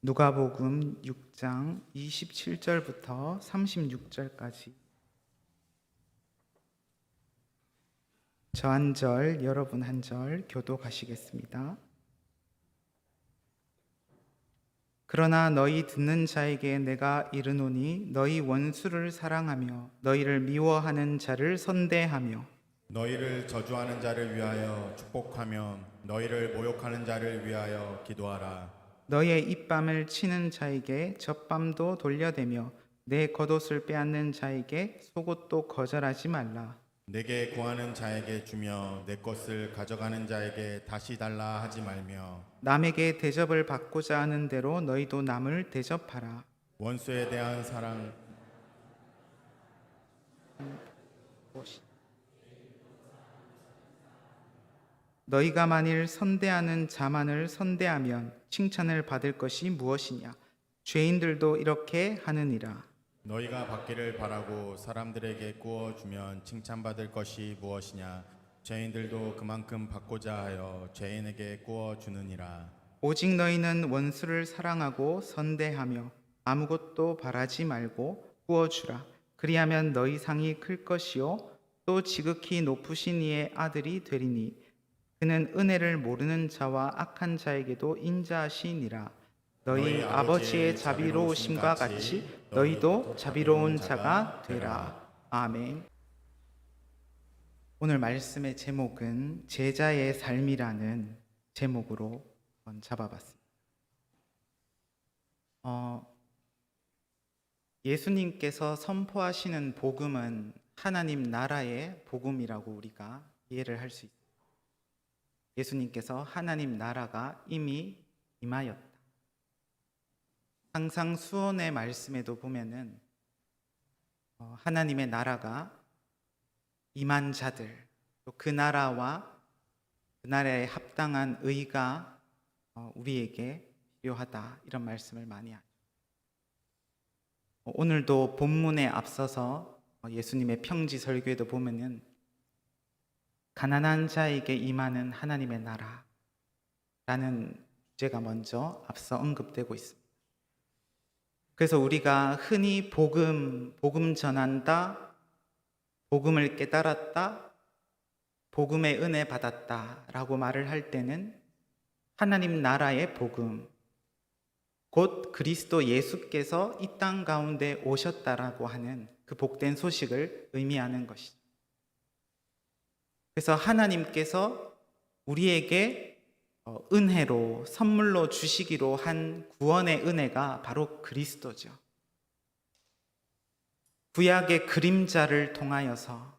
누가복음 6장 27절부터 36절까지 저 한 절, 여러분 한 절 교독하시겠습니다. 그러나 너희 듣는 자에게 내가 이르노니 너희 원수를 사랑하며 너희를 미워하는 자를 선대하며 너희를 저주하는 자를 위하여 축복하며 너희를 모욕하는 자를 위하여 기도하라. 너희의 입밤을 치는 자에게 젖밤도 돌려대며 내 겉옷을 빼앗는 자에게 속옷도 거절하지 말라. 내게 구하는 자에게 주며 내 것을 가져가는 자에게 다시 달라 하지 말며 남에게 대접을 받고자 하는 대로 너희도 남을 대접하라. 원수에 대한 사랑 너희가 만일 선대하는 자만을 선대하면 칭찬을 받을 것이 무엇이냐? 죄인들도 이렇게 하느니라. 너희가 받기를 바라고 사람들에게 구워주면 칭찬받을 것이 무엇이냐. 죄인들도 그만큼 받고자 하여 죄인에게 구워주느니라. 오직 너희는 원수를 사랑하고 선대하며 아무것도 바라지 말고 구워주라. 그리하면 너희 상이 클 것이요 또 지극히 높으신 이의 아들이 되리니 그는 은혜를 모르는 자와 악한 자에게도 인자하시니라. 너희 아버지의 자비로우심과 같이 너희도 자비로운 자가 되라. 아멘. 오늘 말씀의 제목은 제자의 삶이라는 제목으로 한번 잡아봤습니다. 예수님께서 선포하시는 복음은 하나님 나라의 복음이라고 우리가 이해를 할 수 있습니다. 예수님께서 하나님 나라가 이미 임하였다. 항상 수언의 말씀에도 보면은 하나님의 나라가 임한 자들, 또 그 나라와 그 나라에 합당한 의가 우리에게 필요하다, 이런 말씀을 많이 하죠. 오늘도 본문에 앞서서 예수님의 평지 설교에도 보면은 가난한 자에게 임하는 하나님의 나라라는 주제가 먼저 앞서 언급되고 있습니다. 그래서 우리가 흔히 복음 전한다, 복음을 깨달았다, 복음의 은혜 받았다라고 말을 할 때는 하나님 나라의 복음, 곧 그리스도 예수께서 이 땅 가운데 오셨다라고 하는 그 복된 소식을 의미하는 것이죠. 그래서 하나님께서 우리에게 은혜로 선물로 주시기로 한 구원의 은혜가 바로 그리스도죠. 구약의 그림자를 통하여서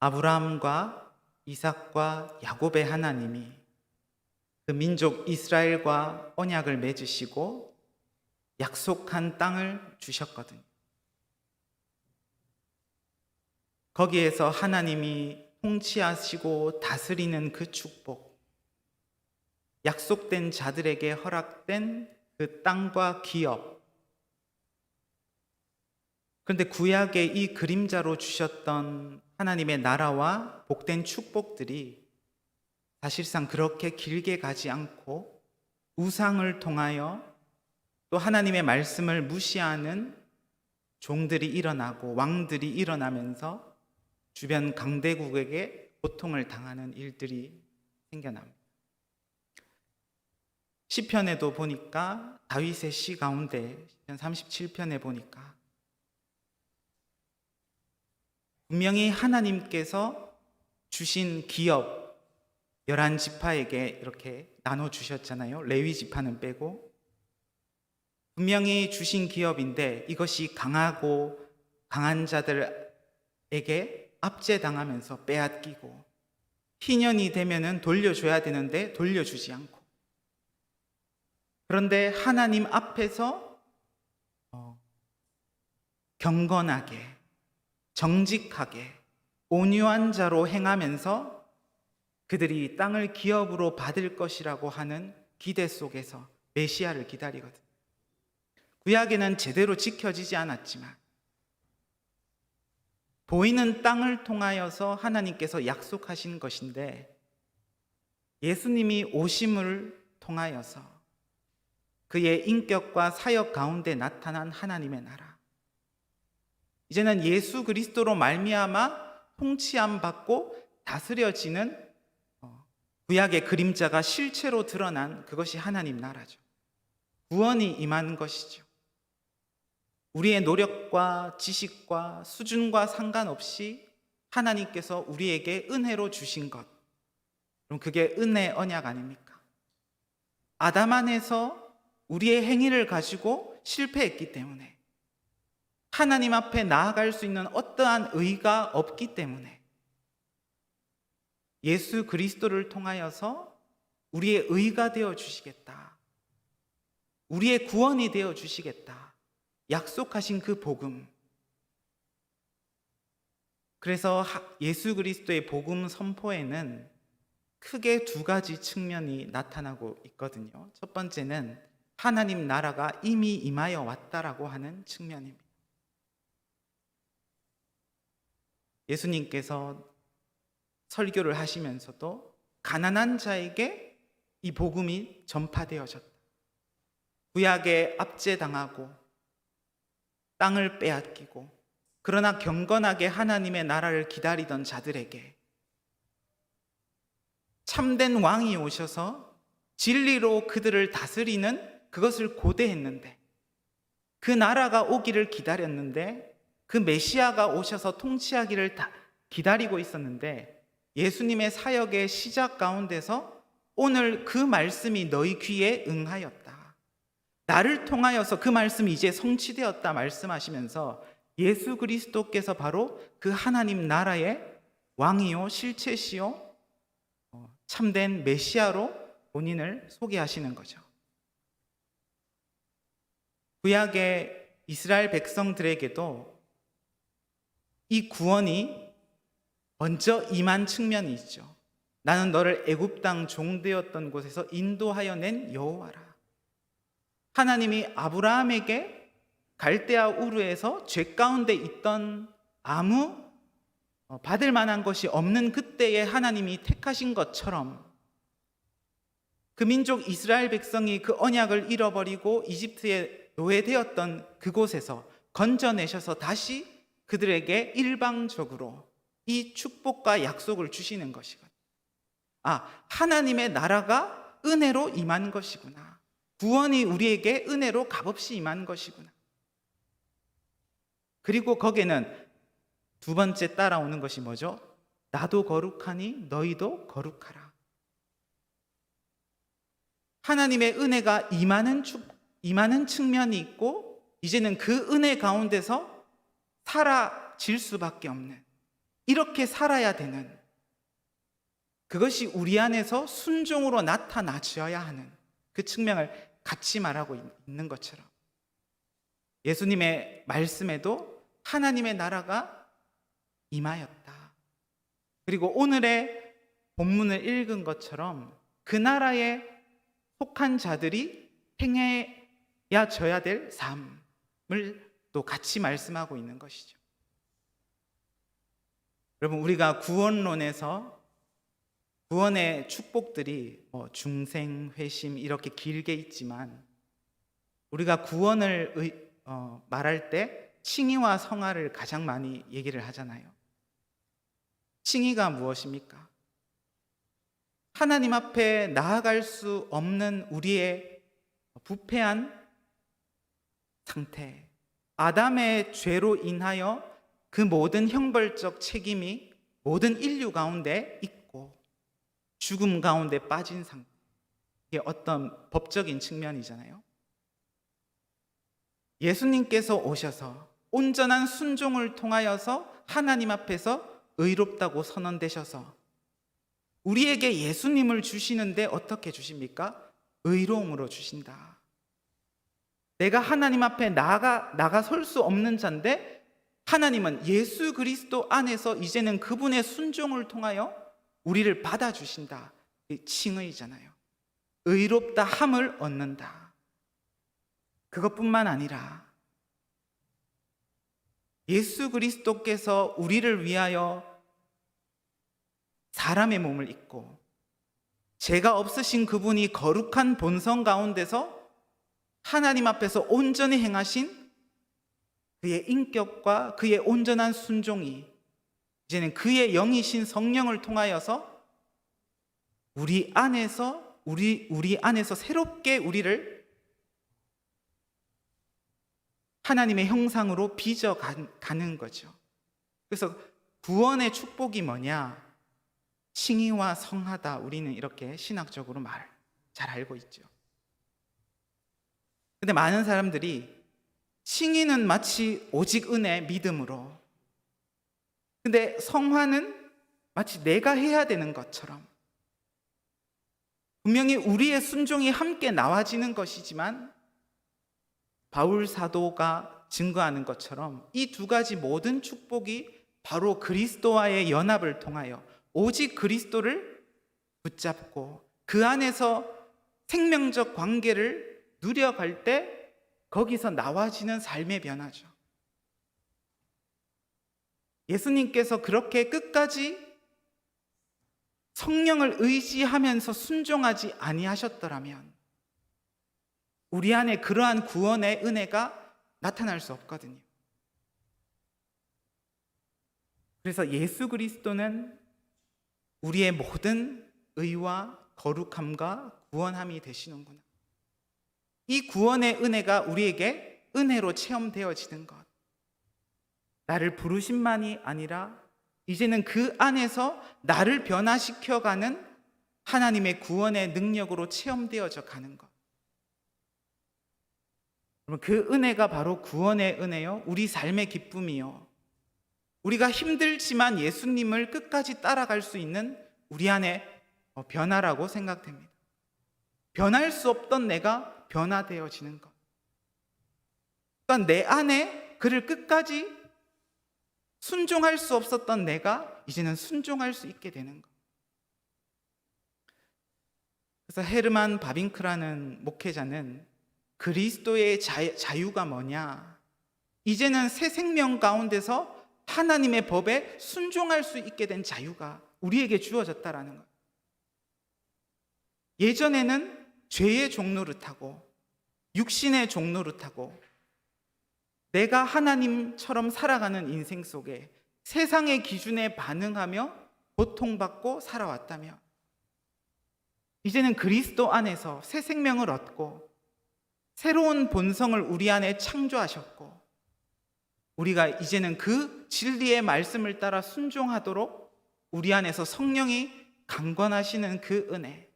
아브라함과 이삭과 야곱의 하나님이 그 민족 이스라엘과 언약을 맺으시고 약속한 땅을 주셨거든요. 거기에서 하나님이 통치하시고 다스리는 그 축복, 약속된 자들에게 허락된 그 땅과 기업. 그런데 구약의 이 그림자로 주셨던 하나님의 나라와 복된 축복들이 사실상 그렇게 길게 가지 않고 우상을 통하여 또 하나님의 말씀을 무시하는 종들이 일어나고 왕들이 일어나면서 주변 강대국에게 고통을 당하는 일들이 생겨납니다. 시편에도 보니까 다윗의 시 가운데 시편 37편에 보니까 분명히 하나님께서 주신 기업 11지파에게 이렇게 나눠주셨잖아요. 레위 지파는 빼고. 분명히 주신 기업인데 이것이 강한 자들에게 압제당하면서 빼앗기고 희년이 되면은 돌려줘야 되는데 돌려주지 않고, 그런데 하나님 앞에서 경건하게 정직하게 온유한 자로 행하면서 그들이 땅을 기업으로 받을 것이라고 하는 기대 속에서 메시아를 기다리거든요. 구약에는 제대로 지켜지지 않았지만 보이는 땅을 통하여서 하나님께서 약속하신 것인데 예수님이 오심을 통하여서 그의 인격과 사역 가운데 나타난 하나님의 나라. 이제는 예수 그리스도로 말미암아 통치함 받고 다스려지는 구약의 그림자가 실체로 드러난 그것이 하나님 나라죠. 구원이 임한 것이죠. 우리의 노력과 지식과 수준과 상관없이 하나님께서 우리에게 은혜로 주신 것. 그럼 그게 은혜 언약 아닙니까? 아담 안에서 우리의 행위를 가지고 실패했기 때문에, 하나님 앞에 나아갈 수 있는 어떠한 의가 없기 때문에 예수 그리스도를 통하여서 우리의 의가 되어 주시겠다, 우리의 구원이 되어 주시겠다 약속하신 그 복음. 그래서 예수 그리스도의 복음 선포에는 크게 두 가지 측면이 나타나고 있거든요. 첫 번째는 하나님 나라가 이미 임하여 왔다라고 하는 측면입니다. 예수님께서 설교를 하시면서도 가난한 자에게 이 복음이 전파되어졌다. 구약에 압제당하고 땅을 빼앗기고 그러나 경건하게 하나님의 나라를 기다리던 자들에게 참된 왕이 오셔서 진리로 그들을 다스리는 그것을 고대했는데, 그 나라가 오기를 기다렸는데, 그 메시아가 오셔서 통치하기를 기다리고 있었는데, 예수님의 사역의 시작 가운데서 오늘 그 말씀이 너희 귀에 응하였다, 나를 통하여서 그 말씀이 이제 성취되었다 말씀하시면서 예수 그리스도께서 바로 그 하나님 나라의 왕이요 실체시요 참된 메시아로 본인을 소개하시는 거죠. 구약의 이스라엘 백성들에게도 이 구원이 먼저 임한 측면이 있죠. 나는 너를 애굽 땅 종되었던 곳에서 인도하여 낸 여호와라. 하나님이 아브라함에게 갈대아 우르에서 죄 가운데 있던 아무 받을 만한 것이 없는 그때에 하나님이 택하신 것처럼, 그 민족 이스라엘 백성이 그 언약을 잃어버리고 이집트에 노예되었던 그곳에서 건져내셔서 다시 그들에게 일방적으로 이 축복과 약속을 주시는 것이거든요. 하나님의 나라가 은혜로 임한 것이구나. 구원이 우리에게 은혜로 값없이 임한 것이구나. 그리고 거기에는 두 번째 따라오는 것이 뭐죠? 나도 거룩하니 너희도 거룩하라. 하나님의 은혜가 임하는 측면이 있고, 이제는 그 은혜 가운데서 살아질 수밖에 없는, 이렇게 살아야 되는, 그것이 우리 안에서 순종으로 나타나져야 하는 그 측면을 같이 말하고 있는 것처럼, 예수님의 말씀에도 하나님의 나라가 임하였다. 그리고 오늘의 본문을 읽은 것처럼 그 나라에 속한 자들이 행해야 져야 될 삶을 또 같이 말씀하고 있는 것이죠. 여러분, 우리가 구원론에서 구원의 축복들이 중생, 회심 이렇게 길게 있지만, 우리가 구원을 말할 때 칭의와 성화를 가장 많이 얘기를 하잖아요. 칭의가 무엇입니까? 하나님 앞에 나아갈 수 없는 우리의 부패한 상태, 아담의 죄로 인하여 그 모든 형벌적 책임이 모든 인류 가운데 있고 죽음 가운데 빠진 상태, 이게 어떤 법적인 측면이잖아요. 예수님께서 오셔서 온전한 순종을 통하여서 하나님 앞에서 의롭다고 선언되셔서 우리에게 예수님을 주시는데 어떻게 주십니까? 의로움으로 주신다. 내가 하나님 앞에 나가 설 수 없는 자인데, 하나님은 예수 그리스도 안에서 이제는 그분의 순종을 통하여 우리를 받아주신다. 칭의잖아요. 의롭다 함을 얻는다. 그것뿐만 아니라 예수 그리스도께서 우리를 위하여 사람의 몸을 입고 죄가 없으신 그분이 거룩한 본성 가운데서 하나님 앞에서 온전히 행하신 그의 인격과 그의 온전한 순종이 이제는 그의 영이신 성령을 통하여서 우리 안에서 새롭게 우리를 하나님의 형상으로 빚어 가는 거죠. 그래서 구원의 축복이 뭐냐? 칭의와 성하다. 우리는 이렇게 신학적으로 잘 알고 있죠. 근데 많은 사람들이 칭의는 마치 오직 은혜, 믿음으로, 근데 성화는 마치 내가 해야 되는 것처럼, 분명히 우리의 순종이 함께 나와지는 것이지만 바울 사도가 증거하는 것처럼 이 두 가지 모든 축복이 바로 그리스도와의 연합을 통하여 오직 그리스도를 붙잡고 그 안에서 생명적 관계를 누려갈 때 거기서 나와지는 삶의 변화죠. 예수님께서 그렇게 끝까지 성령을 의지하면서 순종하지 아니하셨더라면 우리 안에 그러한 구원의 은혜가 나타날 수 없거든요. 그래서 예수 그리스도는 우리의 모든 의와 거룩함과 구원함이 되시는구나. 이 구원의 은혜가 우리에게 은혜로 체험되어지는 것, 나를 부르심만이 아니라 이제는 그 안에서 나를 변화시켜가는 하나님의 구원의 능력으로 체험되어져 가는 것. 그 은혜가 바로 구원의 은혜요, 우리 삶의 기쁨이요, 우리가 힘들지만 예수님을 끝까지 따라갈 수 있는 우리 안에 변화라고 생각됩니다. 변할 수 없던 내가 변화되어지는 것. 그러니까 내 안에 그를 끝까지 순종할 수 없었던 내가 이제는 순종할 수 있게 되는 것. 그래서 헤르만 바빙크라는 목회자는 그리스도의 자유가 뭐냐? 이제는 새 생명 가운데서 하나님의 법에 순종할 수 있게 된 자유가 우리에게 주어졌다라는 것. 예전에는 죄의 종노릇하고 육신의 종노릇하고 내가 하나님처럼 살아가는 인생 속에 세상의 기준에 반응하며 고통받고 살아왔다며, 이제는 그리스도 안에서 새 생명을 얻고 새로운 본성을 우리 안에 창조하셨고 우리가 이제는 그 진리의 말씀을 따라 순종하도록 우리 안에서 성령이 강권하시는 그 은혜,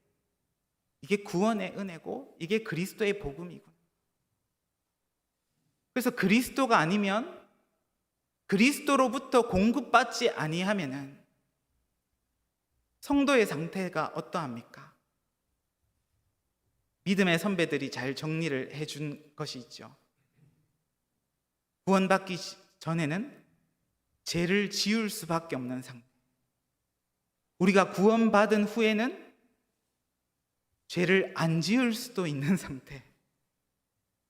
이게 구원의 은혜고 이게 그리스도의 복음이구나. 그래서 그리스도가 아니면, 그리스도로부터 공급받지 아니하면은 성도의 상태가 어떠합니까? 믿음의 선배들이 잘 정리를 해준 것이 있죠. 구원받기 전에는 죄를 지을 수밖에 없는 상태, 우리가 구원받은 후에는 죄를 안 지을 수도 있는 상태,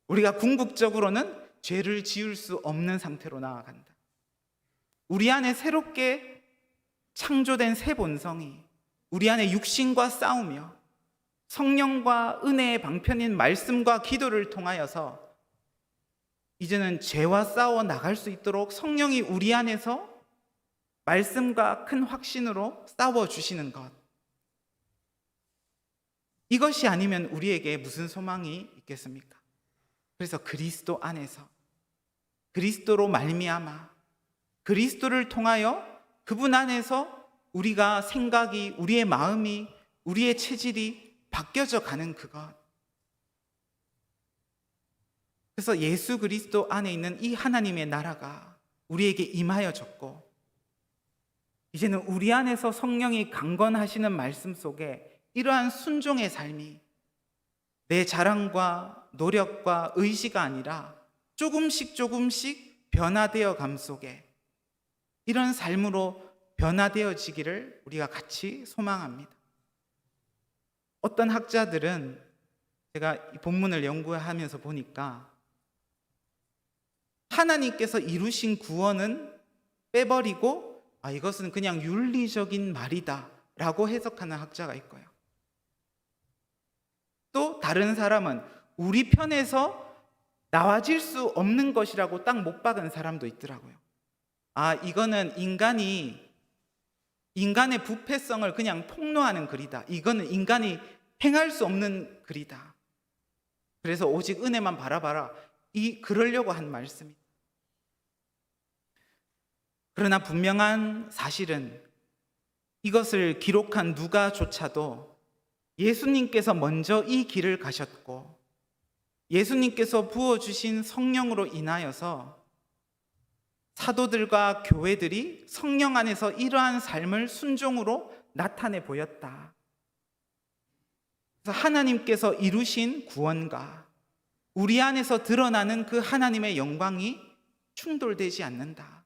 우리가 궁극적으로는 죄를 지을 수 없는 상태로 나아간다. 우리 안에 새롭게 창조된 새 본성이 우리 안에 육신과 싸우며 성령과 은혜의 방편인 말씀과 기도를 통하여서 이제는 죄와 싸워 나갈 수 있도록 성령이 우리 안에서 말씀과 큰 확신으로 싸워 주시는 것, 이것이 아니면 우리에게 무슨 소망이 있겠습니까? 그래서 그리스도 안에서, 그리스도로 말미암아, 그리스도를 통하여 그분 안에서 우리가 생각이, 우리의 마음이, 우리의 체질이 바뀌어져 가는 그것. 그래서 예수 그리스도 안에 있는 이 하나님의 나라가 우리에게 임하여졌고 이제는 우리 안에서 성령이 강권하시는 말씀 속에 이러한 순종의 삶이 내 자랑과 노력과 의지가 아니라 조금씩 변화되어 감 속에 이런 삶으로 변화되어지기를 우리가 같이 소망합니다. 어떤 학자들은, 제가 이 본문을 연구하면서 보니까 하나님께서 이루신 구원은 빼버리고 이것은 그냥 윤리적인 말이다 라고 해석하는 학자가 있고요. 또 다른 사람은 우리 편에서 나와질 수 없는 것이라고 딱 못 박은 사람도 있더라고요. 이거는 인간의 부패성을 그냥 폭로하는 글이다. 이거는 인간이 행할 수 없는 글이다. 그래서 오직 은혜만 바라봐라. 그러려고 한 말씀이다. 그러나 분명한 사실은 이것을 기록한 누가조차도 예수님께서 먼저 이 길을 가셨고 예수님께서 부어주신 성령으로 인하여서 사도들과 교회들이 성령 안에서 이러한 삶을 순종으로 나타내 보였다. 그래서 하나님께서 이루신 구원과 우리 안에서 드러나는 그 하나님의 영광이 충돌되지 않는다.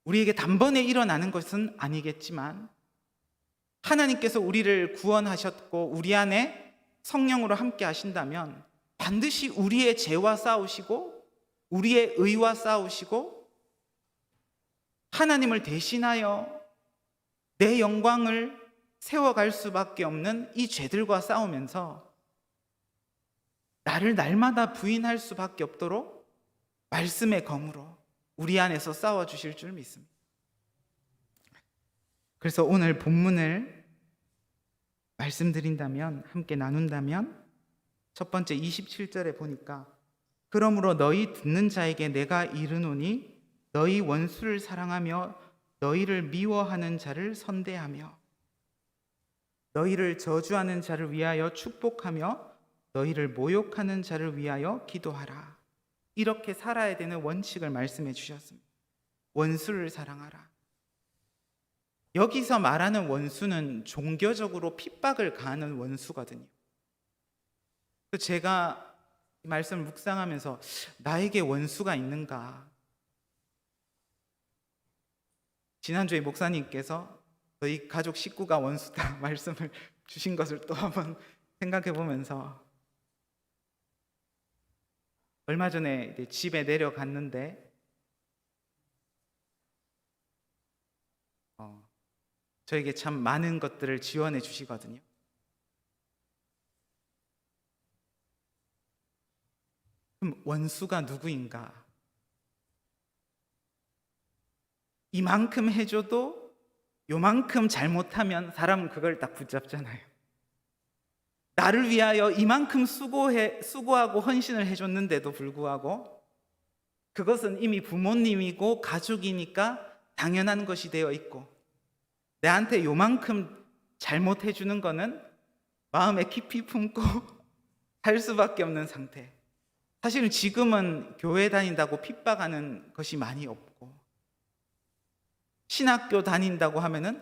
우리에게 단번에 일어나는 것은 아니겠지만 하나님께서 우리를 구원하셨고 우리 안에 성령으로 함께 하신다면 반드시 우리의 죄와 싸우시고 우리의 의와 싸우시고 하나님을 대신하여 내 영광을 세워갈 수밖에 없는 이 죄들과 싸우면서 나를 날마다 부인할 수밖에 없도록 말씀의 검으로 우리 안에서 싸워주실 줄 믿습니다. 그래서 오늘 본문을 말씀드린다면, 함께 나눈다면 첫 번째 27절에 보니까 그러므로 너희 듣는 자에게 내가 이르노니 너희 원수를 사랑하며 너희를 미워하는 자를 선대하며 너희를 저주하는 자를 위하여 축복하며 너희를 모욕하는 자를 위하여 기도하라. 이렇게 살아야 되는 원칙을 말씀해 주셨습니다. 원수를 사랑하라. 여기서 말하는 원수는 종교적으로 핍박을 가하는 원수거든요. 제가 이 말씀을 묵상하면서 나에게 원수가 있는가? 지난주에 목사님께서 저희 가족 식구가 원수다 말씀을 주신 것을 또 한번 생각해 보면서 얼마 전에 집에 내려갔는데 저에게 참 많은 것들을 지원해 주시거든요. 그럼 원수가 누구인가? 이만큼 해줘도 요만큼 잘못하면 사람은 그걸 딱 붙잡잖아요. 나를 위하여 이만큼 수고하고 헌신을 해줬는데도 불구하고 그것은 이미 부모님이고 가족이니까 당연한 것이 되어 있고 내한테 요만큼 잘못해주는 거는 마음에 깊이 품고 살 수밖에 없는 상태. 사실은 지금은 교회 다닌다고 핍박하는 것이 많이 없고 신학교 다닌다고 하면은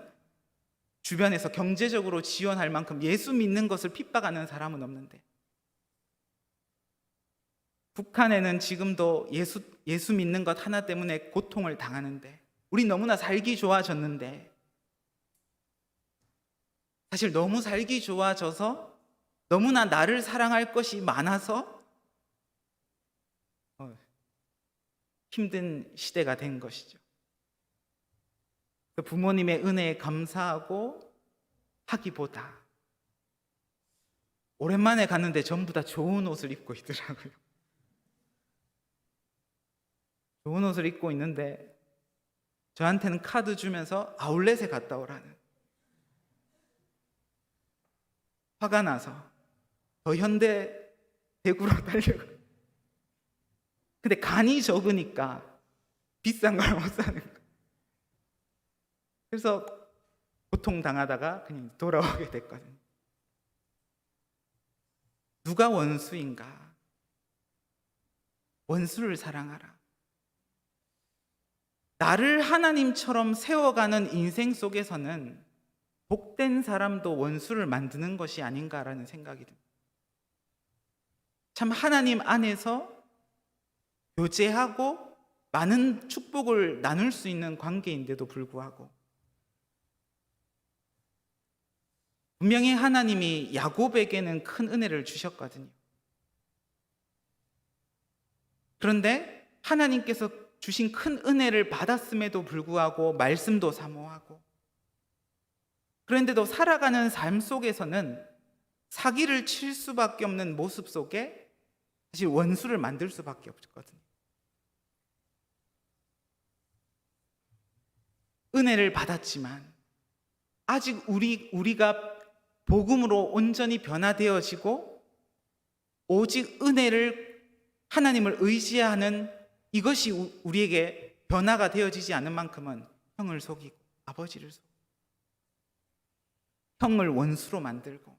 주변에서 경제적으로 지원할 만큼 예수 믿는 것을 핍박하는 사람은 없는데 북한에는 지금도 예수 믿는 것 하나 때문에 고통을 당하는데 우리 너무나 살기 좋아졌는데 사실 너무 살기 좋아져서 너무나 나를 사랑할 것이 많아서 힘든 시대가 된 것이죠. 부모님의 은혜에 감사하고 하기보다 오랜만에 갔는데 전부 다 좋은 옷을 입고 있더라고요. 좋은 옷을 입고 있는데 저한테는 카드 주면서 아울렛에 갔다 오라는. 화가 나서 더 현대 대구로 달려가. 근데 간이 적으니까 비싼 걸 못 사는 거예요. 그래서 고통당하다가 그냥 돌아오게 됐거든요. 누가 원수인가? 원수를 사랑하라. 나를 하나님처럼 세워가는 인생 속에서는 복된 사람도 원수를 만드는 것이 아닌가라는 생각이 듭니다. 참 하나님 안에서 교제하고 많은 축복을 나눌 수 있는 관계인데도 불구하고 분명히 하나님이 야곱에게는 큰 은혜를 주셨거든요. 그런데 하나님께서 주신 큰 은혜를 받았음에도 불구하고 말씀도 사모하고 그런데도 살아가는 삶 속에서는 사기를 칠 수밖에 없는 모습 속에 사실 원수를 만들 수밖에 없거든요. 은혜를 받았지만 아직 우리가 복음으로 온전히 변화되어지고 오직 은혜를 하나님을 의지하는 이것이 우리에게 변화가 되어지지 않은 만큼은 형을 속이고 아버지를 속이고 형을 원수로 만들고,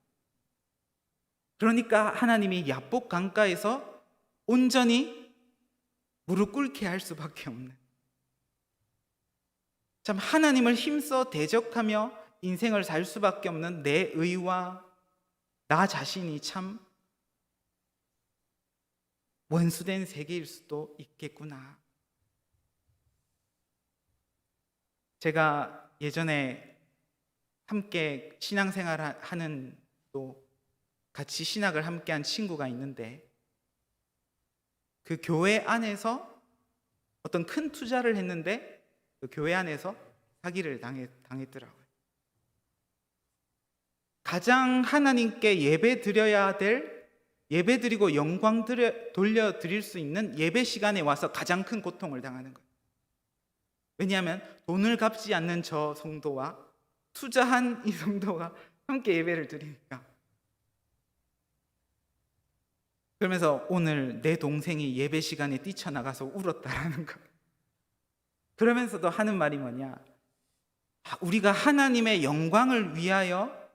그러니까 하나님이 야복 강가에서 온전히 무릎 꿇게 할 수밖에 없는, 참 하나님을 힘써 대적하며 인생을 살 수밖에 없는 내 의와 나 자신이 참 원수된 세계일 수도 있겠구나. 제가 예전에 함께 신앙생활 하는, 또 같이 신학을 함께한 친구가 있는데, 그 교회 안에서 어떤 큰 투자를 했는데 그 교회 안에서 사기를 당했더라고요. 가장 하나님께 예배 드려야 될, 예배 드리고 영광 돌려드릴 수 있는 예배 시간에 와서 가장 큰 고통을 당하는 거예요. 왜냐하면 돈을 갚지 않는 저 성도와 투자한 이 성도가 함께 예배를 드리니까. 그러면서 오늘 내 동생이 예배 시간에 뛰쳐나가서 울었다라는 거. 그러면서도 하는 말이 뭐냐, 우리가 하나님의 영광을 위하여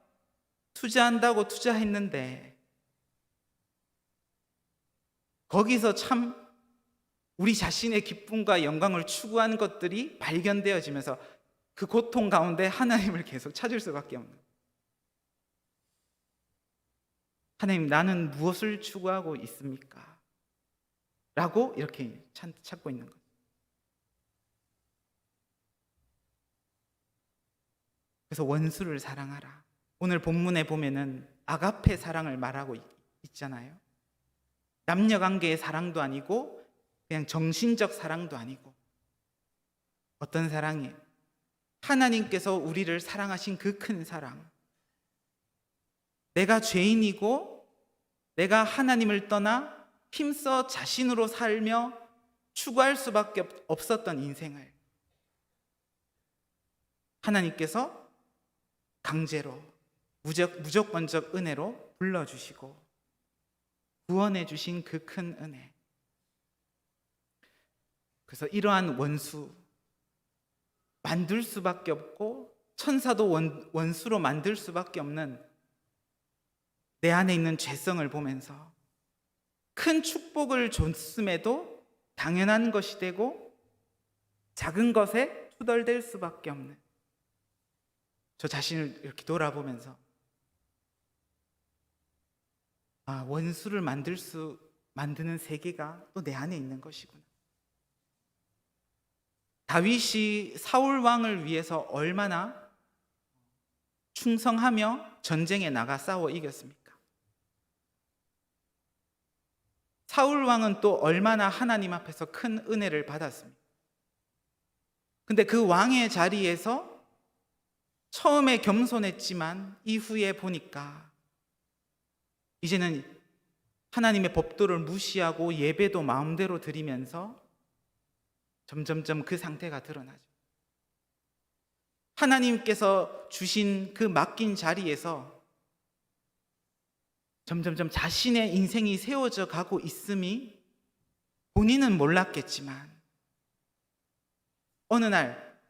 투자한다고 투자했는데 거기서 참 우리 자신의 기쁨과 영광을 추구하는 것들이 발견되어지면서 그 고통 가운데 하나님을 계속 찾을 수밖에 없는, 하나님 나는 무엇을 추구하고 있습니까? 라고 이렇게 찾고 있는 거예요. 그래서 원수를 사랑하라. 오늘 본문에 보면은 아가페 사랑을 말하고 있잖아요. 남녀관계의 사랑도 아니고 그냥 정신적 사랑도 아니고 어떤 사랑이에요? 하나님께서 우리를 사랑하신 그 큰 사랑. 내가 죄인이고 내가 하나님을 떠나 힘써 자신으로 살며 추구할 수밖에 없었던 인생을 하나님께서 강제로 무조건적 은혜로 불러주시고 구원해 주신 그 큰 은혜. 그래서 이러한 원수 만들 수밖에 없고 천사도 원수로 만들 수밖에 없는 내 안에 있는 죄성을 보면서 큰 축복을 줬음에도 당연한 것이 되고 작은 것에 투덜댈 수밖에 없는 저 자신을 이렇게 돌아보면서 원수를 만드는 세계가 또 내 안에 있는 것이구나. 다윗이 사울 왕을 위해서 얼마나 충성하며 전쟁에 나가 싸워 이겼습니까? 사울 왕은 또 얼마나 하나님 앞에서 큰 은혜를 받았습니까? 근데 그 왕의 자리에서 처음에 겸손했지만 이후에 보니까 이제는 하나님의 법도를 무시하고 예배도 마음대로 드리면서 점점점 그 상태가 드러나죠. 하나님께서 주신 그 맡긴 자리에서 점점점 자신의 인생이 세워져 가고 있음이 본인은 몰랐겠지만 어느 날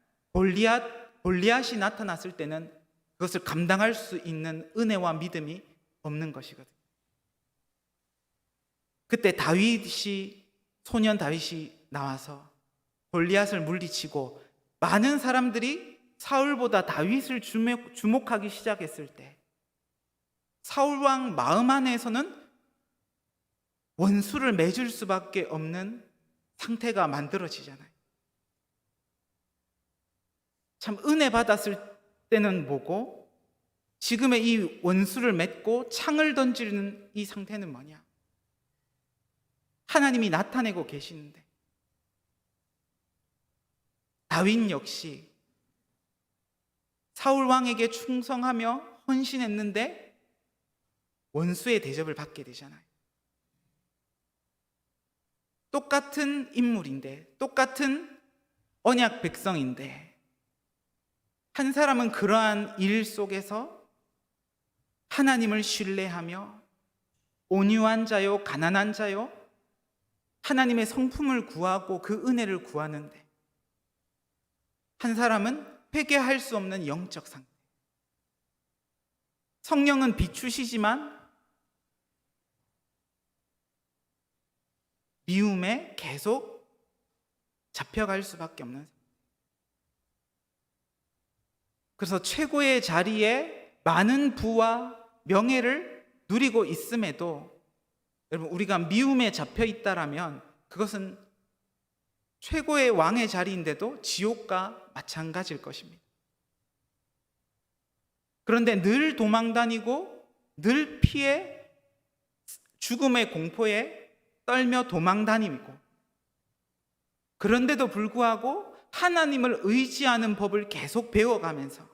골리앗이 나타났을 때는 그것을 감당할 수 있는 은혜와 믿음이 없는 것이거든요. 그때 소년 다윗이 나와서 골리앗을 물리치고 많은 사람들이 사울보다 다윗을 주목하기 시작했을 때 사울 왕 마음 안에서는 원수를 맺을 수밖에 없는 상태가 만들어지잖아요. 참 은혜 받았을 때는 뭐고 지금의 이 원수를 맺고 창을 던지는 이 상태는 뭐냐? 하나님이 나타내고 계시는데 다윗 역시 사울 왕에게 충성하며 헌신했는데 원수의 대접을 받게 되잖아요. 똑같은 인물인데, 똑같은 언약 백성인데, 한 사람은 그러한 일 속에서 하나님을 신뢰하며 온유한 자요, 가난한 자요, 하나님의 성품을 구하고 그 은혜를 구하는데, 한 사람은 회개할 수 없는 영적 상태. 성령은 비추시지만 미움에 계속 잡혀갈 수밖에 없는. 그래서 최고의 자리에 많은 부와 명예를 누리고 있음에도, 여러분, 우리가 미움에 잡혀 있다라면 그것은 최고의 왕의 자리인데도 지옥과 마찬가지일 것입니다. 그런데 늘 도망다니고 늘 피해 죽음의 공포에 떨며 도망다니고, 그런데도 불구하고 하나님을 의지하는 법을 계속 배워가면서,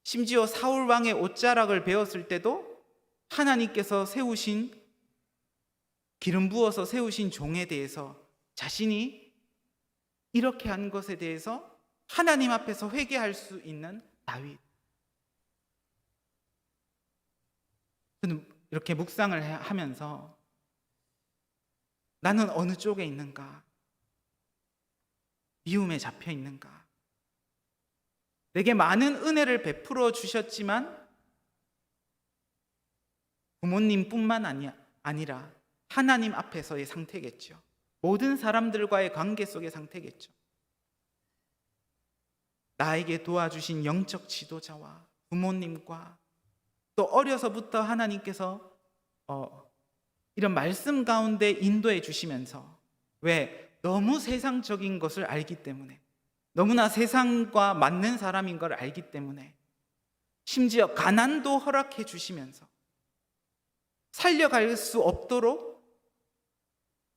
심지어 사울 왕의 옷자락을 배웠을 때도 하나님께서 세우신, 기름 부어서 세우신 종에 대해서 자신이 이렇게 한 것에 대해서 하나님 앞에서 회개할 수 있는 다윗. 저는 이렇게 묵상을 하면서 나는 어느 쪽에 있는가? 미움에 잡혀 있는가? 내게 많은 은혜를 베풀어 주셨지만 부모님뿐만 아니라 하나님 앞에서의 상태겠죠. 모든 사람들과의 관계 속의 상태겠죠. 나에게 도와주신 영적 지도자와 부모님과 또 어려서부터 하나님께서 이런 말씀 가운데 인도해 주시면서, 왜? 너무 세상적인 것을 알기 때문에, 너무나 세상과 맞는 사람인 걸 알기 때문에, 심지어 가난도 허락해 주시면서 살려갈 수 없도록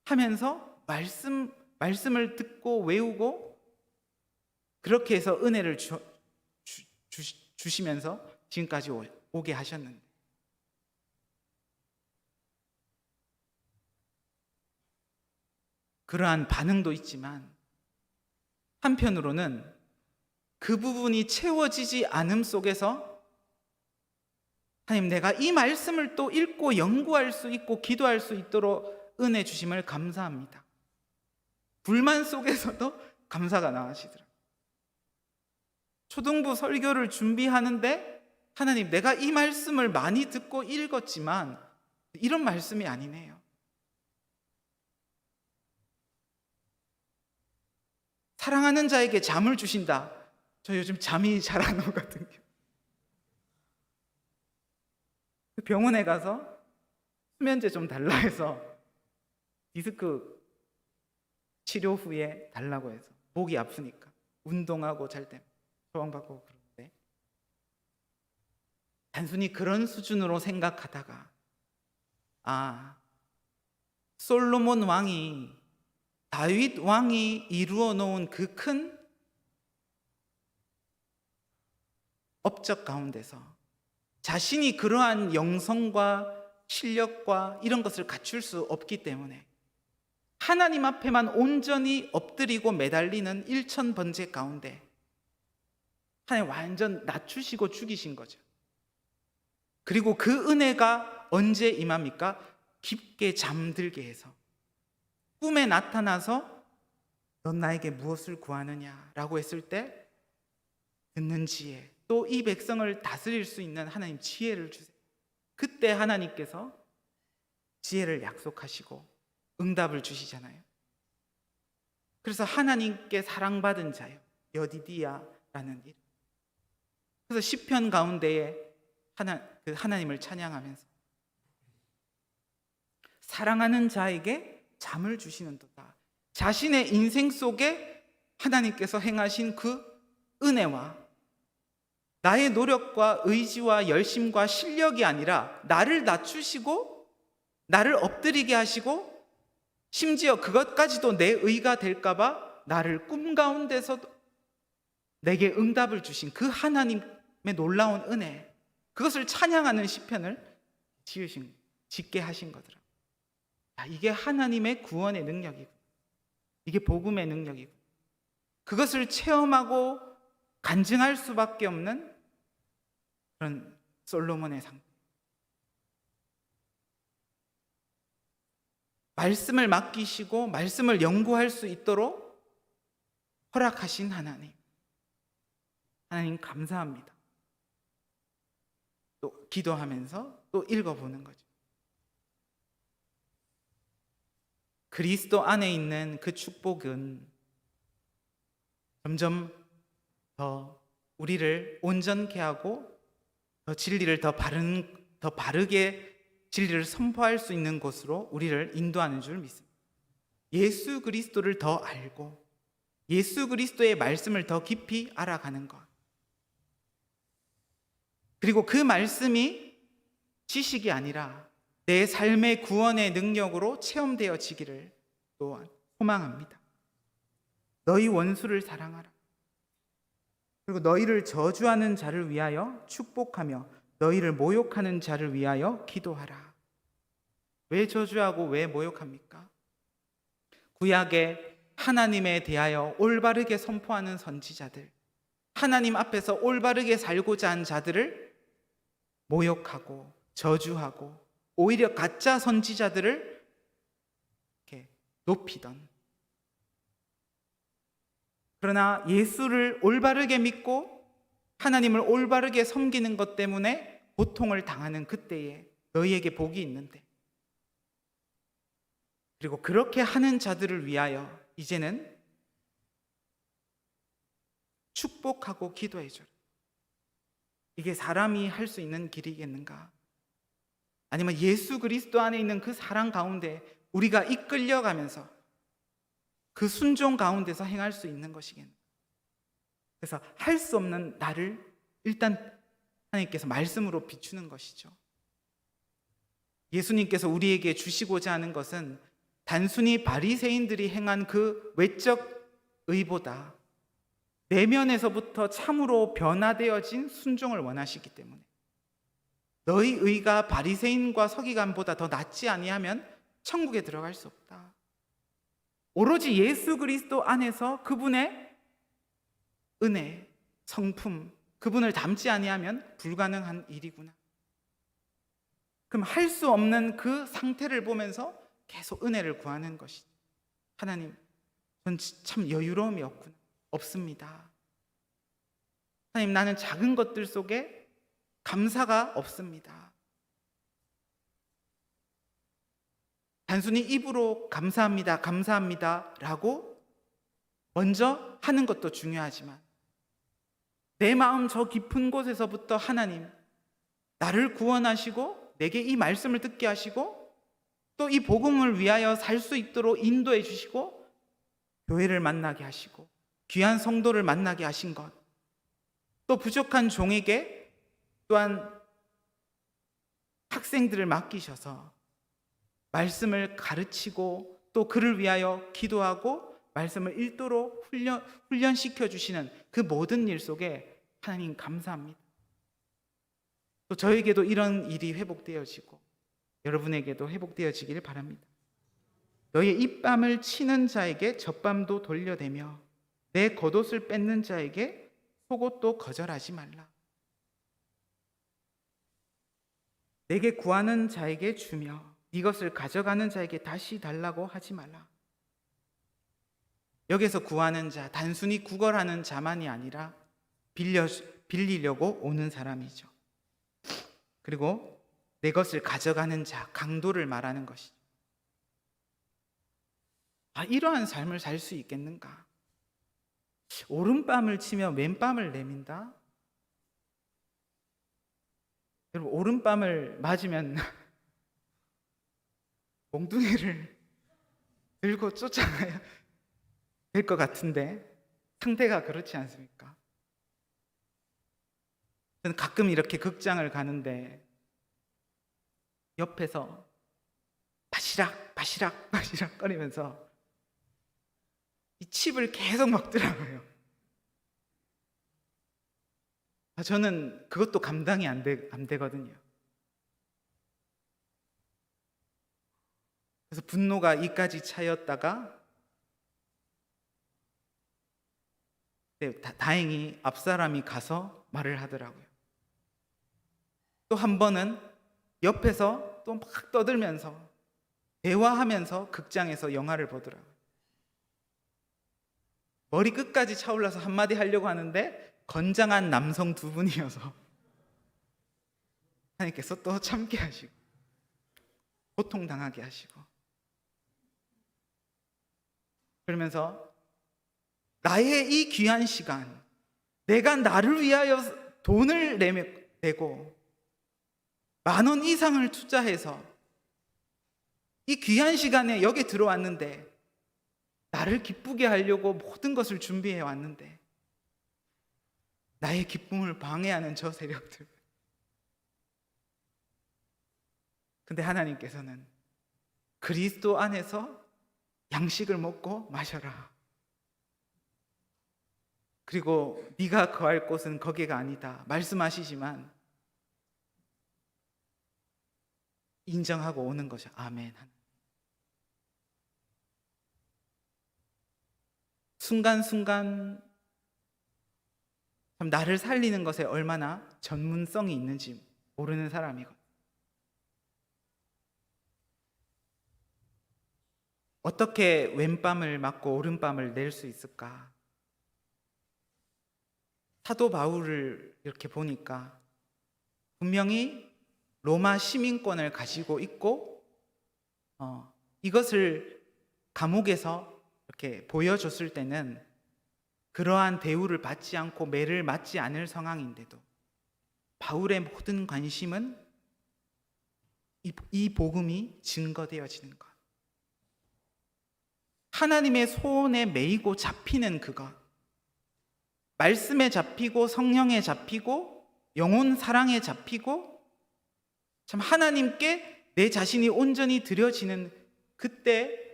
하면서 말씀을 듣고 외우고, 그렇게 해서 은혜를 주시면서 지금까지 오게 하셨는데, 그러한 반응도 있지만 한편으로는 그 부분이 채워지지 않음 속에서, 하나님, 내가 이 말씀을 또 읽고 연구할 수 있고 기도할 수 있도록 은혜 주심을 감사합니다. 불만 속에서도 감사가 나시더라고요. 초등부 설교를 준비하는데, 하나님, 내가 이 말씀을 많이 듣고 읽었지만 이런 말씀이 아니네요. 사랑하는 자에게 잠을 주신다. 저 요즘 잠이 잘 안 오거든요. 병원에 가서 수면제 좀 달라 해서 디스크 치료 후에 달라고 해서, 목이 아프니까 운동하고 잘 때 처방받고 그러는데, 단순히 그런 수준으로 생각하다가, 솔로몬 왕이, 다윗 왕이 이루어 놓은 그 큰 업적 가운데서 자신이 그러한 영성과 실력과 이런 것을 갖출 수 없기 때문에 하나님 앞에만 온전히 엎드리고 매달리는 일천번제 가운데 하나님 완전 낮추시고 죽이신 거죠. 그리고 그 은혜가 언제 임합니까? 깊게 잠들게 해서, 꿈에 나타나서 넌 나에게 무엇을 구하느냐라고 했을 때 듣는 지혜, 또 이 백성을 다스릴 수 있는 하나님 지혜를 주세요. 그때 하나님께서 지혜를 약속하시고 응답을 주시잖아요. 그래서 하나님께 사랑받은 자요, 여디디야라는 이름. 그래서 시편 가운데에 하나님을 찬양하면서 사랑하는 자에게 잠을 주시는도다. 자신의 인생 속에 하나님께서 행하신 그 은혜와 나의 노력과 의지와 열심과 실력이 아니라 나를 낮추시고 나를 엎드리게 하시고, 심지어 그것까지도 내 의가 될까봐 나를 꿈 가운데서 내게 응답을 주신 그 하나님의 놀라운 은혜, 그것을 찬양하는 시편을 짓게 하신 거더라고요. 이게 하나님의 구원의 능력이고, 이게 복음의 능력이고, 그것을 체험하고 간증할 수밖에 없는 그런 솔로몬의 상태. 말씀을 맡기시고 말씀을 연구할 수 있도록 허락하신 하나님. 하나님 감사합니다. 또 기도하면서 또 읽어보는 거죠. 그리스도 안에 있는 그 축복은 점점 더 우리를 온전케 하고 더 진리를 더 바르게 진리를 선포할 수 있는 곳으로 우리를 인도하는 줄 믿습니다. 예수 그리스도를 더 알고 예수 그리스도의 말씀을 더 깊이 알아가는 것. 그리고 그 말씀이 지식이 아니라 내 삶의 구원의 능력으로 체험되어지기를 또한 소망합니다. 너희 원수를 사랑하라. 그리고 너희를 저주하는 자를 위하여 축복하며 너희를 모욕하는 자를 위하여 기도하라. 왜 저주하고 왜 모욕합니까? 구약에 하나님에 대하여 올바르게 선포하는 선지자들, 하나님 앞에서 올바르게 살고자 한 자들을 모욕하고 저주하고 오히려 가짜 선지자들을 이렇게 높이던, 그러나 예수를 올바르게 믿고 하나님을 올바르게 섬기는 것 때문에 고통을 당하는 그때에 너희에게 복이 있는데, 그리고 그렇게 하는 자들을 위하여 이제는 축복하고 기도해줘라. 이게 사람이 할 수 있는 길이겠는가? 아니면 예수 그리스도 안에 있는 그 사랑 가운데 우리가 이끌려가면서 그 순종 가운데서 행할 수 있는 것이겠는가? 그래서 할 수 없는 나를 일단 하나님께서 말씀으로 비추는 것이죠. 예수님께서 우리에게 주시고자 하는 것은 단순히 바리새인들이 행한 그 외적 의보다 내면에서부터 참으로 변화되어진 순종을 원하시기 때문에, 너희 의가 바리새인과 서기관보다 더 낫지 아니하면 천국에 들어갈 수 없다. 오로지 예수 그리스도 안에서 그분의 은혜, 성품, 그분을 닮지 아니하면 불가능한 일이구나. 그럼 할 수 없는 그 상태를 보면서 계속 은혜를 구하는 것이죠. 하나님, 전 참 여유로움이 없습니다. 하나님, 나는 작은 것들 속에 감사가 없습니다. 단순히 입으로 감사합니다, 감사합니다 라고 먼저 하는 것도 중요하지만 내 마음 저 깊은 곳에서부터 하나님, 나를 구원하시고 내게 이 말씀을 듣게 하시고 또 이 복음을 위하여 살 수 있도록 인도해 주시고 교회를 만나게 하시고 귀한 성도를 만나게 하신 것, 또 부족한 종에게 또한 학생들을 맡기셔서 말씀을 가르치고 또 그를 위하여 기도하고 말씀을 읽도록 훈련시켜 주시는 그 모든 일 속에 하나님 감사합니다. 또 저에게도 이런 일이 회복되어지고 여러분에게도 회복되어지기를 바랍니다. 너의 입밤을 치는 자에게 젖밤도 돌려대며 내 겉옷을 뺏는 자에게 속옷도 거절하지 말라. 내게 구하는 자에게 주며 네 것을 가져가는 자에게 다시 달라고 하지 말라. 여기서 구하는 자, 단순히 구걸하는 자만이 아니라 빌리려고 오는 사람이죠. 그리고 내 것을 가져가는 자, 강도를 말하는 것이죠. 이러한 삶을 살 수 있겠는가? 오른밤을 치며 왼밤을 내민다? 여러분, 오른밤을 맞으면 몽둥이를 들고 쫓아가야 될 것 같은데 상대가 그렇지 않습니까? 저는 가끔 이렇게 극장을 가는데 옆에서 바시락 거리면서 이 칩을 계속 먹더라고요. 저는 그것도 감당이 안 되거든요. 분노가 이까지 차였다가 다행히 앞사람이 가서 말을 하더라고요. 또 한 번은 옆에서 또 막 떠들면서 대화하면서 극장에서 영화를 보더라고요. 머리 끝까지 차올라서 한마디 하려고 하는데 건장한 남성 두 분이어서 하나님께서 또 참게 하시고 고통당하게 하시고, 그러면서 나의 이 귀한 시간, 내가 나를 위하여 돈을 내고 10,000원 이상을 투자해서 이 귀한 시간에 여기 들어왔는데, 나를 기쁘게 하려고 모든 것을 준비해 왔는데 나의 기쁨을 방해하는 저 세력들. 근데 하나님께서는 그리스도 안에서 양식을 먹고 마셔라. 그리고 네가 거할 곳은 거기가 아니다 말씀하시지만 인정하고 오는 것이 아멘. 순간순간 참 나를 살리는 것에 얼마나 전문성이 있는지 모르는 사람이거든요. 어떻게 왼밤을 맞고 오른밤을 낼 수 있을까? 사도 바울을 이렇게 보니까 분명히 로마 시민권을 가지고 있고 이것을 감옥에서 이렇게 보여줬을 때는 그러한 대우를 받지 않고 매를 맞지 않을 상황인데도 바울의 모든 관심은 이 복음이 증거되어지는 것, 하나님의 손에 매이고 잡히는 그것, 말씀에 잡히고 성령에 잡히고 영혼 사랑에 잡히고 참 하나님께 내 자신이 온전히 드려지는 그때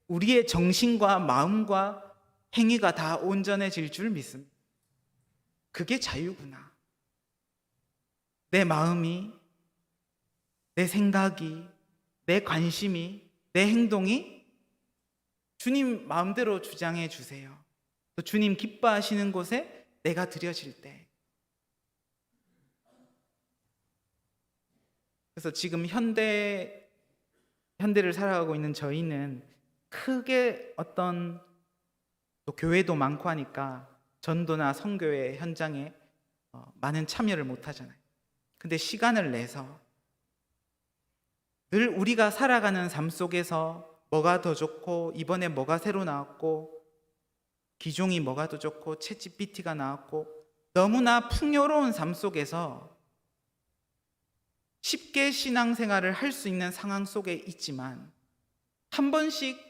우리의 정신과 마음과 행위가 다 온전해질 줄 믿습니다. 그게 자유구나. 내 마음이, 내 생각이, 내 관심이, 내 행동이 주님 마음대로 주장해 주세요. 또 주님 기뻐하시는 곳에 내가 드려질 때. 그래서 지금 현대를 살아가고 있는 저희는 크게 어떤 또 교회도 많고 하니까 전도나 선교회 현장에 많은 참여를 못 하잖아요. 근데 시간을 내서 늘 우리가 살아가는 삶 속에서 뭐가 더 좋고 이번에 뭐가 새로 나왔고 기종이 뭐가 더 좋고 챗GPT가 나왔고 너무나 풍요로운 삶 속에서 쉽게 신앙생활을 할 수 있는 상황 속에 있지만 한 번씩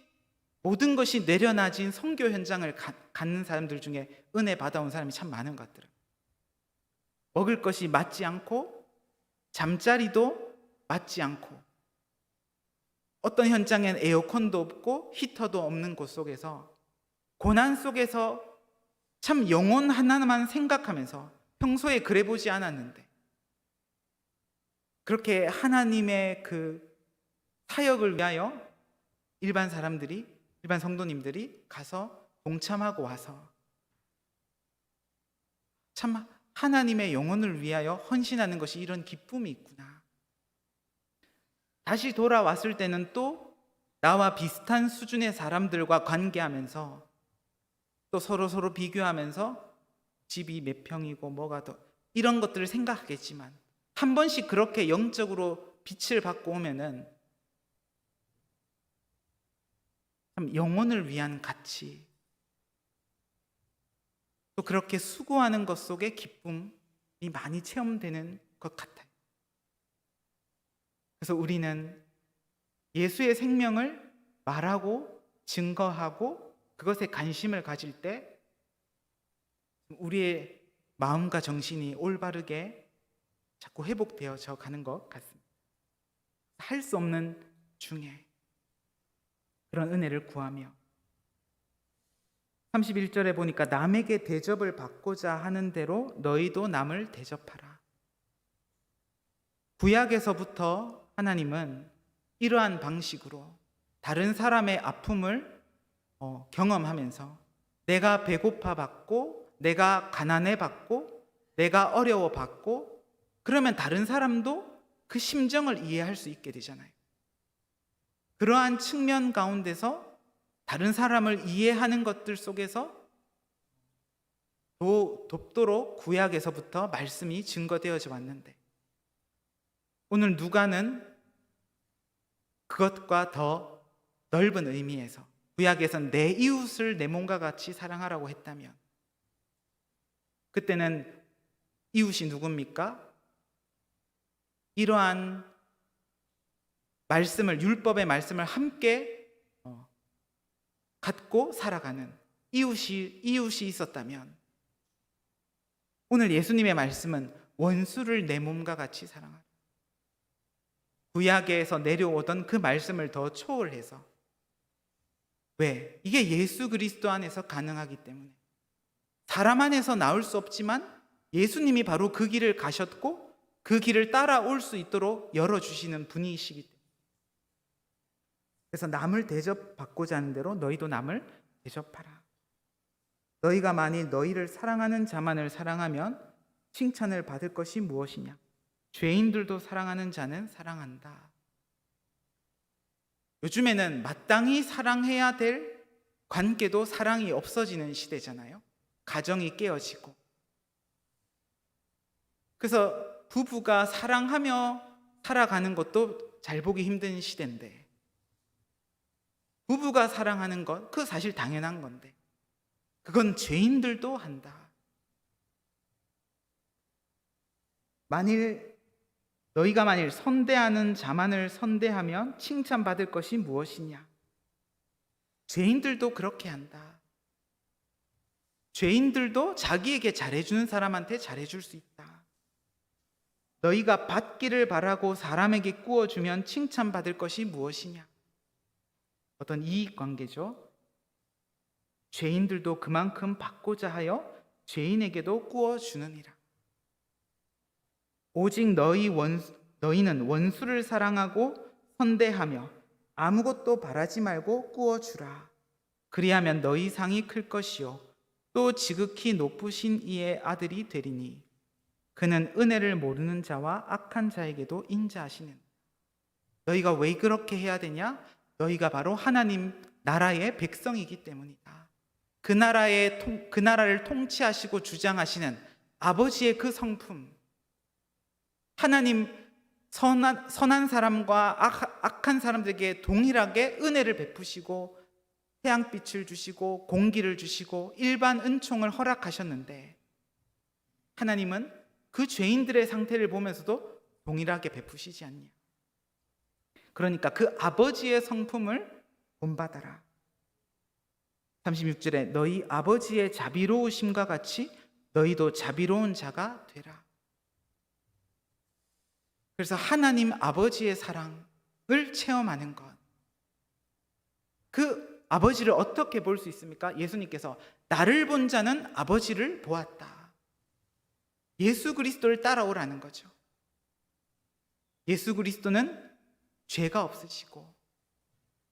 모든 것이 내려놔진 선교 현장을 갖는 사람들 중에 은혜 받아온 사람이 참 많은 것 같더라고요. 먹을 것이 맞지 않고 잠자리도 맞지 않고 어떤 현장엔 에어컨도 없고 히터도 없는 곳 속에서 고난 속에서 참 영혼 하나만 생각하면서 평소에 그래 보지 않았는데 그렇게 하나님의 그 사역을 위하여 일반 사람들이, 일반 성도님들이 가서 동참하고 와서 참 하나님의 영혼을 위하여 헌신하는 것이 이런 기쁨이 있구나. 다시 돌아왔을 때는 또 나와 비슷한 수준의 사람들과 관계하면서 또 서로 비교하면서 집이 몇 평이고 뭐가 더 이런 것들을 생각하겠지만 한 번씩 그렇게 영적으로 빛을 받고 오면은 참 영혼을 위한 가치, 또 그렇게 수고하는 것 속에 기쁨이 많이 체험되는 것 같아요. 그래서 우리는 예수의 생명을 말하고 증거하고 그것에 관심을 가질 때 우리의 마음과 정신이 올바르게 자꾸 회복되어져 가는 것 같습니다. 할 수 없는 중에 그런 은혜를 구하며 31절에 보니까 남에게 대접을 받고자 하는 대로 너희도 남을 대접하라. 구약에서부터 하나님은 이러한 방식으로 다른 사람의 아픔을 경험하면서 내가 배고파 받고 내가 가난해 받고 내가 어려워 받고 그러면 다른 사람도 그 심정을 이해할 수 있게 되잖아요. 그러한 측면 가운데서 다른 사람을 이해하는 것들 속에서 돕도록 구약에서부터 말씀이 증거되어져 왔는데 오늘 누가는 그것과 더 넓은 의미에서 구약에선 내 이웃을 내 몸과 같이 사랑하라고 했다면 그때는 이웃이 누굽니까? 이러한 말씀을 율법의 말씀을 함께 갖고 살아가는 이웃이 있었다면 오늘 예수님의 말씀은 원수를 내 몸과 같이 사랑하라. 구약에서 내려오던 그 말씀을 더 초월해서 왜? 이게 예수 그리스도 안에서 가능하기 때문에 사람 안에서 나올 수 없지만 예수님이 바로 그 길을 가셨고 그 길을 따라올 수 있도록 열어주시는 분이시기 때문에 그래서 남을 대접받고자 하는 대로 너희도 남을 대접하라. 너희가 만일 너희를 사랑하는 자만을 사랑하면 칭찬을 받을 것이 무엇이냐? 죄인들도 사랑하는 자는 사랑한다. 요즘에는 마땅히 사랑해야 될 관계도 사랑이 없어지는 시대잖아요. 가정이 깨어지고. 그래서 부부가 사랑하며 살아가는 것도 잘 보기 힘든 시대인데 부부가 사랑하는 것, 그거 사실 당연한 건데 그건 죄인들도 한다. 너희가 만일 선대하는 자만을 선대하면 칭찬받을 것이 무엇이냐? 죄인들도 그렇게 한다. 죄인들도 자기에게 잘해주는 사람한테 잘해줄 수 있다. 너희가 받기를 바라고 사람에게 꾸어주면 칭찬받을 것이 무엇이냐? 어떤 이익관계죠. 죄인들도 그만큼 받고자 하여 죄인에게도 꾸어주느니라. 오직 너희는 원수를 사랑하고 선대하며 아무것도 바라지 말고 꾸어주라. 그리하면 너희 상이 클 것이요 또 지극히 높으신 이의 아들이 되리니 그는 은혜를 모르는 자와 악한 자에게도 인자하시는. 너희가 왜 그렇게 해야 되냐? 너희가 바로 하나님 나라의 백성이기 때문이다. 그 나라를 통치하시고 주장하시는 아버지의 그 성품, 하나님 선한 사람과 악한 사람들에게 동일하게 은혜를 베푸시고 태양빛을 주시고 공기를 주시고 일반 은총을 허락하셨는데 하나님은 그 죄인들의 상태를 보면서도 동일하게 베푸시지 않냐. 그러니까 그 아버지의 성품을 본받아라. 36절에 너희 아버지의 자비로우심과 같이 너희도 자비로운 자가 되라. 그래서 하나님 아버지의 사랑을 체험하는 것. 그 아버지를 어떻게 볼 수 있습니까? 예수님께서 나를 본 자는 아버지를 보았다. 예수 그리스도를 따라오라는 거죠. 예수 그리스도는 죄가 없으시고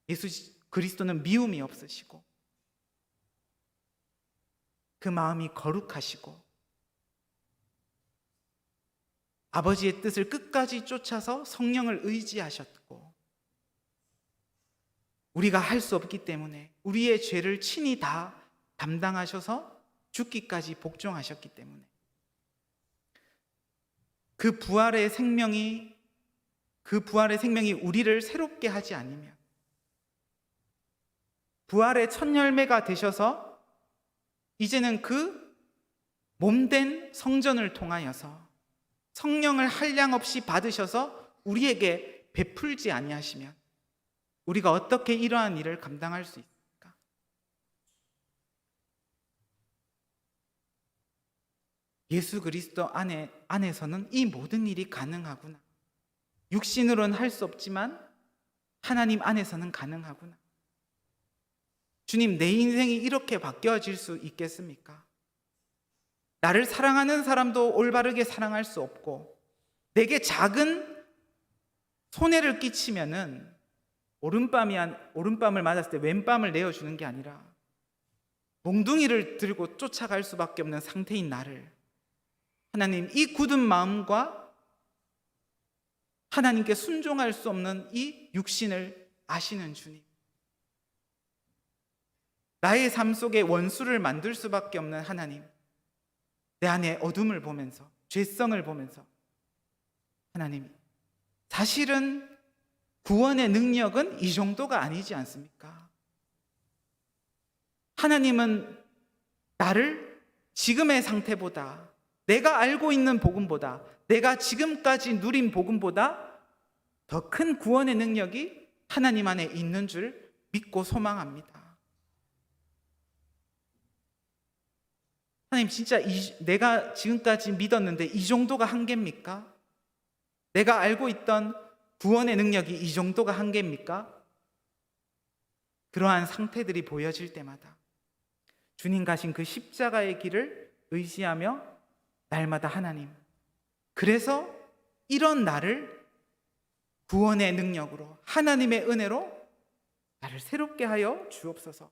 예수 그리스도는 미움이 없으시고 그 마음이 거룩하시고 아버지의 뜻을 끝까지 쫓아서 성령을 의지하셨고 우리가 할 수 없기 때문에 우리의 죄를 친히 다 담당하셔서 죽기까지 복종하셨기 때문에 그 부활의 생명이 우리를 새롭게 하지 않으면 부활의 첫 열매가 되셔서 이제는 그 몸된 성전을 통하여서 성령을 한량없이 받으셔서 우리에게 베풀지 아니하시면 우리가 어떻게 이러한 일을 감당할 수 있을까? 예수 그리스도 안에서는 이 모든 일이 가능하구나. 육신으로는 할 수 없지만 하나님 안에서는 가능하구나. 주님, 내 인생이 이렇게 바뀌어질 수 있겠습니까? 나를 사랑하는 사람도 올바르게 사랑할 수 없고 내게 작은 손해를 끼치면은 오른밤을 맞았을 때 왼밤을 내어주는 게 아니라 몽둥이를 들고 쫓아갈 수밖에 없는 상태인 나를 하나님, 이 굳은 마음과 하나님께 순종할 수 없는 이 육신을 아시는 주님, 나의 삶 속에 원수를 만들 수밖에 없는 하나님, 내 안에 어둠을 보면서, 죄성을 보면서 하나님, 사실은 구원의 능력은 이 정도가 아니지 않습니까? 하나님은 나를 지금의 상태보다, 내가 알고 있는 복음보다, 내가 지금까지 누린 복음보다 더 큰 구원의 능력이 하나님 안에 있는 줄 믿고 소망합니다. 하나님, 진짜 내가 지금까지 믿었는데 이 정도가 한계입니까? 내가 알고 있던 구원의 능력이 이 정도가 한계입니까? 그러한 상태들이 보여질 때마다 주님 가신 그 십자가의 길을 의지하며 날마다 하나님, 그래서 이런 나를 구원의 능력으로, 하나님의 은혜로 나를 새롭게 하여 주옵소서.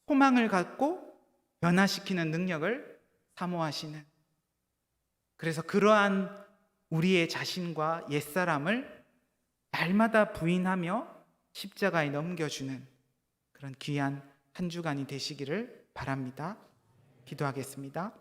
소망을 갖고 변화시키는 능력을 사모하시는, 그래서 그러한 우리의 자신과 옛사람을 날마다 부인하며 십자가에 넘겨주는 그런 귀한 한 주간이 되시기를 바랍니다. 기도하겠습니다.